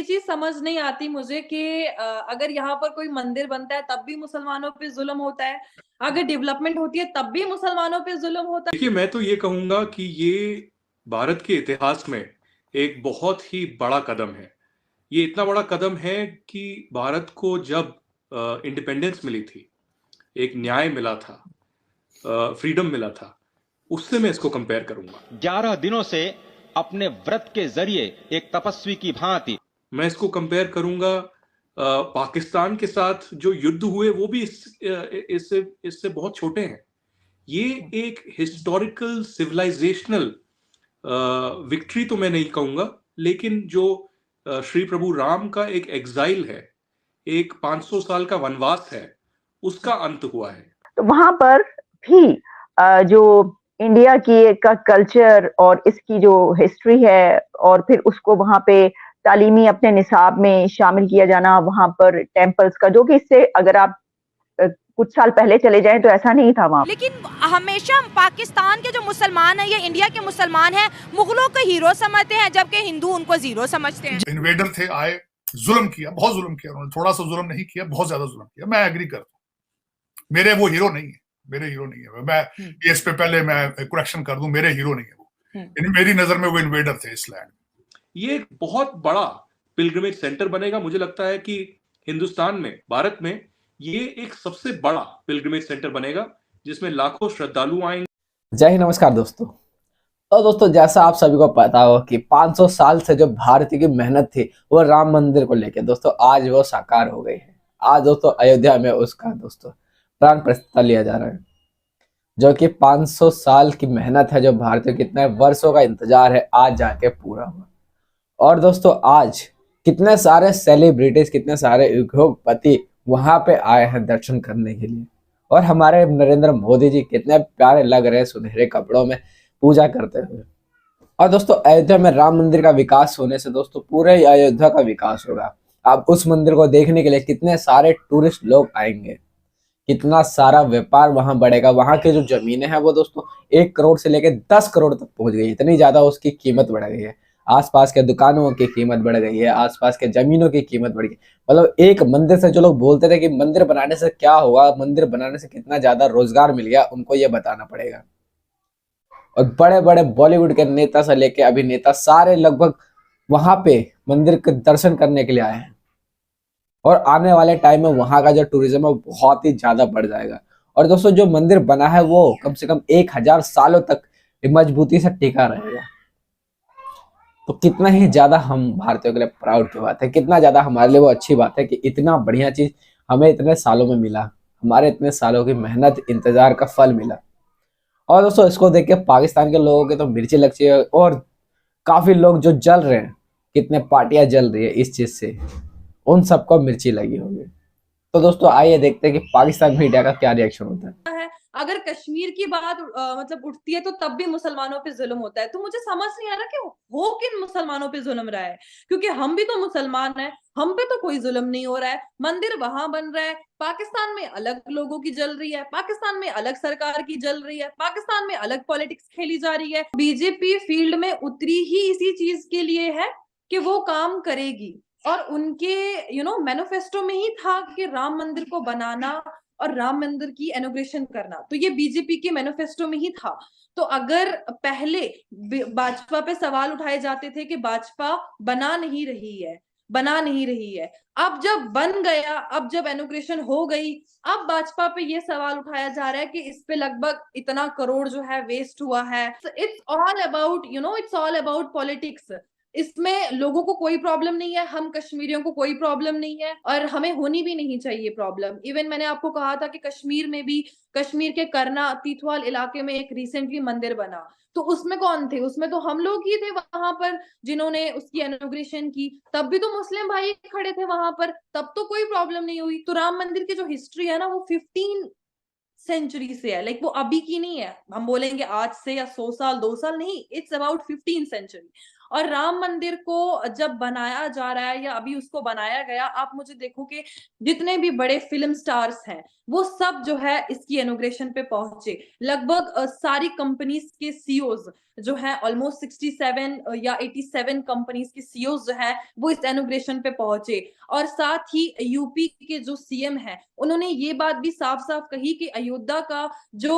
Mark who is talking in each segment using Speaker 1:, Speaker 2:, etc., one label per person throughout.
Speaker 1: ये चीज समझ नहीं आती मुझे कि अगर यहाँ पर कोई मंदिर बनता है तब भी मुसलमानों पे जुल्म होता है, अगर डेवलपमेंट होती है तब भी मुसलमानों पे जुल्म होता है।
Speaker 2: देखिए, मैं तो ये कहूंगा कि ये भारत के इतिहास में एक बहुत ही बड़ा कदम है। ये इतना बड़ा कदम है कि भारत को जब इंडिपेंडेंस मिली थी, एक न्याय मिला था, फ्रीडम मिला था, उससे मैं इसको कंपेयर करूंगा।
Speaker 3: 11 दिनों से अपने व्रत के जरिए एक तपस्वी की भांति
Speaker 2: मैं इसको कंपेयर करूंगा पाकिस्तान के साथ। जो युद्ध हुए वो भी इससे इससे बहुत छोटे हैं। ये एक हिस्टोरिकल सिविलाइजेशनल विक्ट्री तो मैं नहीं कहूंगा, लेकिन जो श्री प्रभु राम का एक एग्जाइल है, एक 500 साल का वनवास है, उसका अंत हुआ है।
Speaker 4: तो वहां पर भी जो इंडिया की का कल्चर और इसकी जो हिस्ट्री है और फिर उसको वहां पे तालीमी अपने निसाब में शामिल किया जाना, वहां पर टेम्पल्स का, जो कि इससे अगर आप कुछ साल पहले चले जाएं तो ऐसा नहीं था वहां।
Speaker 5: लेकिन हमेशा पाकिस्तान के जो मुसलमान हैं या इंडिया के मुसलमान हैं मुगलों को हीरो समझते हैं, जबकि हिंदू उनको जीरो समझते हैं।
Speaker 6: इन्वेडर थे, आए, जुल्म किया, बहुत जुल्म किया उन्होंने। थोड़ा सा जुल्म नहीं किया, बहुत ज्यादा जुल्म किया। मैं एग्री करता हूँ, मेरे वो हीरो नहीं है, मेरे हीरो नहीं है। मैं इस पे पहले मैं करेक्शन कर दूं, मेरे हीरो नहीं है वो। मेरी नजर में वो इन्वेडर थे इस लैंड।
Speaker 2: ये एक बहुत बड़ा पिलग्रिमेज सेंटर बनेगा। मुझे लगता है कि हिंदुस्तान में, भारत में ये एक सबसे बड़ा पिलग्रिमेज सेंटर बनेगा जिसमें लाखों श्रद्धालु आएंगे।
Speaker 7: जय हिंद, नमस्कार दोस्तों। तो दोस्तों, जैसा आप सभी को पता हो कि 500 साल से जो भारतीय की मेहनत थी वो राम मंदिर को लेकर दोस्तों आज वो साकार हो गई है। आज दोस्तों अयोध्या में उसका दोस्तों प्राण प्रतिष्ठा लिया जा रहा है, जो कि 500 साल की मेहनत है, जो भारतीय कितने वर्षों का इंतजार है, आज जाके पूरा हुआ। और दोस्तों आज कितने सारे सेलिब्रिटीज, कितने सारे उद्योगपति वहां पे आए हैं दर्शन करने के लिए। और हमारे नरेंद्र मोदी जी कितने प्यारे लग रहे हैं सुनहरे कपड़ों में पूजा करते हुए। और दोस्तों अयोध्या में राम मंदिर का विकास होने से दोस्तों पूरे अयोध्या का विकास होगा। अब उस मंदिर को देखने के लिए कितने सारे टूरिस्ट लोग आएंगे, कितना सारा व्यापार वहां बढ़ेगा। वहां की जो जमीनें हैं वो दोस्तों 1 करोड़ से लेकर 10 करोड़ तक पहुंच गई है। इतनी ज्यादा उसकी कीमत बढ़ गई है। आसपास के दुकानों की कीमत बढ़ गई है, आसपास के जमीनों की कीमत बढ़ गई। मतलब एक मंदिर से जो लोग बोलते थे कि मंदिर बनाने से क्या होगा, मंदिर बनाने से कितना ज्यादा रोजगार मिल गया, उनको ये बताना पड़ेगा। और बड़े बड़े बॉलीवुड के नेता से लेके अभिनेता सारे लगभग वहां पे मंदिर के दर्शन करने के लिए आए हैं। और आने वाले टाइम में वहां का जो टूरिज्म है वो बहुत ही ज्यादा बढ़ जाएगा। और दोस्तों जो मंदिर बना है वो कम से कम 1000 सालों तक मजबूती से टिका रहेगा। तो कितना ही ज्यादा हम भारतीयों के लिए प्राउड की बात है, कितना ज्यादा हमारे लिए वो अच्छी बात है कि इतना बढ़िया चीज हमें इतने सालों में मिला, हमारे इतने सालों की मेहनत इंतजार का फल मिला। और दोस्तों इसको देख के पाकिस्तान के लोगों के तो मिर्ची लगती है, और काफी लोग जो जल रहे हैं, कितने पार्टियां जल रही है इस चीज से, उन सबको मिर्ची लगी होगी। तो दोस्तों आइए देखते हैं कि पाकिस्तान मीडिया का क्या रिएक्शन होता है।
Speaker 1: अगर कश्मीर की बात मतलब उठती है तो तब भी मुसलमानों पे जुल्म होता है। तो मुझे समझ नहीं आ रहा कि हो किन मुसलमानों पे जुल्म रहा है, क्योंकि हम भी तो मुसलमान हैं, हम पे तो कोई जुल्म नहीं हो रहा है। मंदिर वहां बन रहा है, पाकिस्तान में अलग लोगों की जल रही है, पाकिस्तान में अलग सरकार की जल रही है, पाकिस्तान में अलग पॉलिटिक्स खेली जा रही है। बीजेपी फील्ड में उतरी ही इसी चीज के लिए है कि वो काम करेगी, और उनके मैनिफेस्टो में ही था कि राम मंदिर को बनाना और राम मंदिर की इनॉग्रेशन करना। तो ये बीजेपी के मैनिफेस्टो में ही था। तो अगर पहले भाजपा पे सवाल उठाए जाते थे कि भाजपा बना नहीं रही है, अब जब बन गया, अब जब इनॉग्रेशन हो गई, अब भाजपा पे ये सवाल उठाया जा रहा है कि इस पे लगभग इतना करोड़ जो है वेस्ट हुआ है। It's all about politics. इसमें लोगों को कोई प्रॉब्लम नहीं है, हम कश्मीरियों को कोई प्रॉब्लम नहीं है, और हमें होनी भी नहीं चाहिए प्रॉब्लम। इवन मैंने आपको कहा था कि कश्मीर में भी, कश्मीर के करना तीथवाल इलाके में एक रिसेंटली मंदिर बना, तो उसमें कौन थे? उसमें तो हम लोग ही थे वहां पर जिन्होंने उसकी इनॉग्रेशन की। तब भी तो मुस्लिम भाई खड़े थे वहां पर, तब तो कोई प्रॉब्लम नहीं हुई। तो राम मंदिर की जो हिस्ट्री है ना, वो 15 सेंचुरी से है। वो अभी की नहीं है, हम बोलेंगे आज से या 100 साल 2 साल नहीं, इट्स अबाउट 15 सेंचुरी। और राम मंदिर को जब बनाया जा रहा है या अभी उसको बनाया गया, आप मुझे देखो कि जितने भी बड़े फिल्म स्टार्स हैं वो सब जो है इसकी इनॉग्रेशन पे पहुंचे। लगभग सारी कंपनीज के सीईओज जो है, ऑलमोस्ट 67 या 87 कंपनीज के सीईओज जो है वो इस इनॉग्रेशन पे पहुंचे। और साथ ही यूपी के जो सीएम है उन्होंने ये बात भी साफ साफ कही कि अयोध्या का जो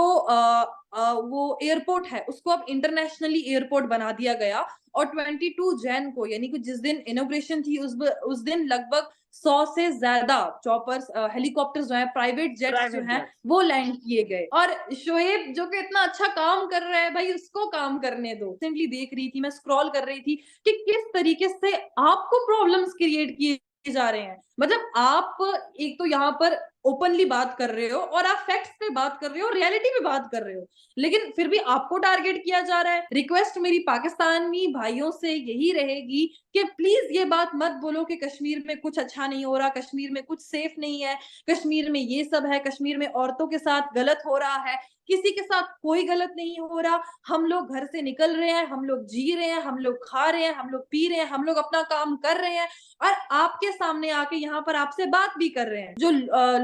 Speaker 1: वो एयरपोर्ट है उसको अब इंटरनेशनली एयरपोर्ट बना दिया गया। और 22 जैन को, यानी कि जिस दिन इनॉग्रेशन थी उस दिन लगभग 100 से ज्यादा चॉपर्स, हेलीकॉप्टर्स जो है, प्राइवेट जेट्स जो हैं वो लैंड किए गए। और शोएब जो कि इतना अच्छा काम कर रहा है भाई, उसको काम करने दो। रिसेंटली देख रही थी, मैं स्क्रॉल कर रही थी कि किस तरीके से आपको प्रॉब्लम्स क्रिएट किए जा रहे हैं। मतलब आप एक तो यहाँ पर ओपनली बात कर रहे हो और आप फैक्ट्स पे बात कर रहे हो, रियलिटी पे बात कर रहे हो, लेकिन फिर भी आपको टारगेट किया जा रहा है। रिक्वेस्ट मेरी पाकिस्तानी भाइयों से यही रहेगी कि प्लीज ये बात मत बोलो कि कश्मीर में कुछ अच्छा नहीं हो रहा, कश्मीर में कुछ सेफ नहीं है, कश्मीर में ये सब है, कश्मीर में औरतों के साथ गलत हो रहा है। किसी के साथ कोई गलत नहीं हो रहा। हम लोग घर से निकल रहे हैं, हम लोग जी रहे हैं, हम लोग खा रहे हैं, हम लोग पी रहे हैं, हम लोग अपना काम कर रहे हैं और आपके सामने आके यहाँ पर आपसे बात भी कर रहे हैं। जो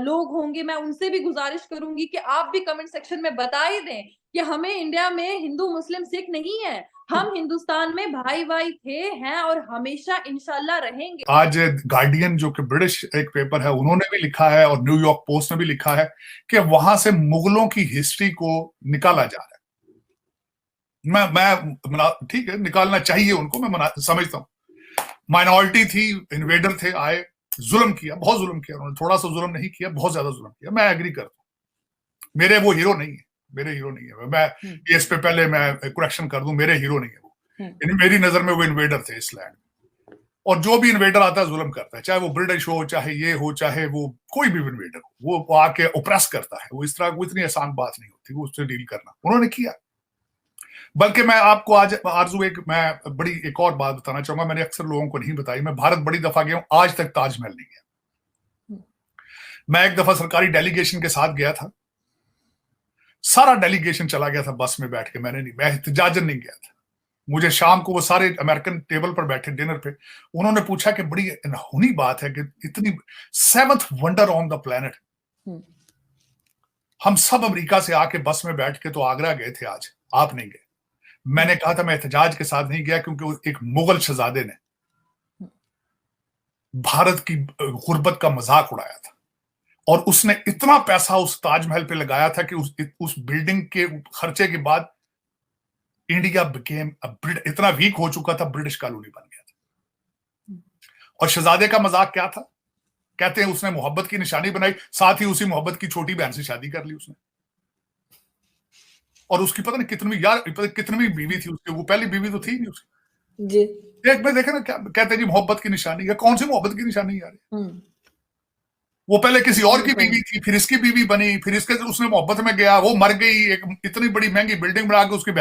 Speaker 1: लोग होंगे, मैं उनसे भी गुजारिश करूंगी कि आप भी कमेंट सेक्शन में बता ही दें कि हमें इंडिया में हिंदू मुस्लिम सिख नहीं है, हम हिंदुस्तान में भाई भाई थे, हैं और हमेशा इंशाल्लाह रहेंगे। आज
Speaker 6: गार्डियन जो कि ब्रिटिश एक पेपर है, उन्होंने भी लिखा है और न्यूयॉर्क पोस्ट ने भी लिखा है कि वहां से मुगलों की हिस्ट्री को निकाला जा रहा है। मैं ठीक है, निकालना चाहिए उनको, मैं समझता हूं। माइनॉरिटी थी, इन्वेडर थे, आए, जुल्म किया, बहुत जुल्म किया उन्होंने, थोड़ा सा जुल्म नहीं किया, बहुत ज्यादा जुल्म किया। मैं एग्री करता हूं, मेरे वो हीरो नहीं है, मेरे हीरो नहीं है। मैं इस पे पहले मैं करेक्शन कर दूं, मेरे हीरो नहीं है वो। मेरी नजर में वो इन्वेडर थे इस लैंड में, और जो भी इन्वेडर आता है जुल्म करता है, चाहे वो ब्रिटिश हो, चाहे ये हो, चाहे वो कोई भी इन्वेडर हो, वो आके ओप्रेस करता है। वो इस तरह, वो इतनी आसान बात नहीं होती वो उससे डील करना, उन्होंने किया। बल्कि मैं आपको आज आरजू मैं बड़ी एक और बात बताना चाहूंगा, मैंने अक्सर लोगों को नहीं बताई। मैं भारत बड़ी दफा गया हूं, आज तक ताजमहल नहीं गया। मैं एक दफा सरकारी डेलीगेशन के साथ गया था, सारा डेलीगेशन चला गया था बस में बैठ के, मैं एहतजाजन नहीं गया था। मुझे शाम को वो सारे अमेरिकन टेबल पर बैठे डिनर पे, उन्होंने पूछा कि बड़ी अनहोनी बात है कि इतनी 7th wonder on the planet, हम सब अमेरिका से आके बस में बैठ के तो आगरा गए थे, आज आप नहीं गए। मैंने कहा था मैं एहतजाज के साथ नहीं गया क्योंकि एक मुगल शहजादे ने भारत की गुर्बत का मजाक उड़ाया था और उसने इतना पैसा उस ताजमहल पे लगाया था कि उस बिल्डिंग के खर्चे के बाद इंडिया बिकेम इतना वीक हो चुका था, ब्रिटिश कॉलोनी बन गया था। और शहजादे का मजाक क्या था? कहते हैं उसने मोहब्बत की निशानी बनाई, साथ ही उसी मोहब्बत की छोटी बहन से शादी कर ली उसने। और उसकी पता नहीं कितनी बीवी थी उसकी, वो पहली बीवी तो थी नहीं उसकी जी। एक में देखे ना, क्या कहते हैं जी मोहब्बत की निशानी है। कौन सी मोहब्बत की निशानी यार? वो पहले किसी और की बीवी थी, फिर इसकी बीवी बनी, फिर इसके उसने मोहब्बत में गया, वो मर गई, एक इतनी बड़ी महंगी बिल्डिंग बना के उसकी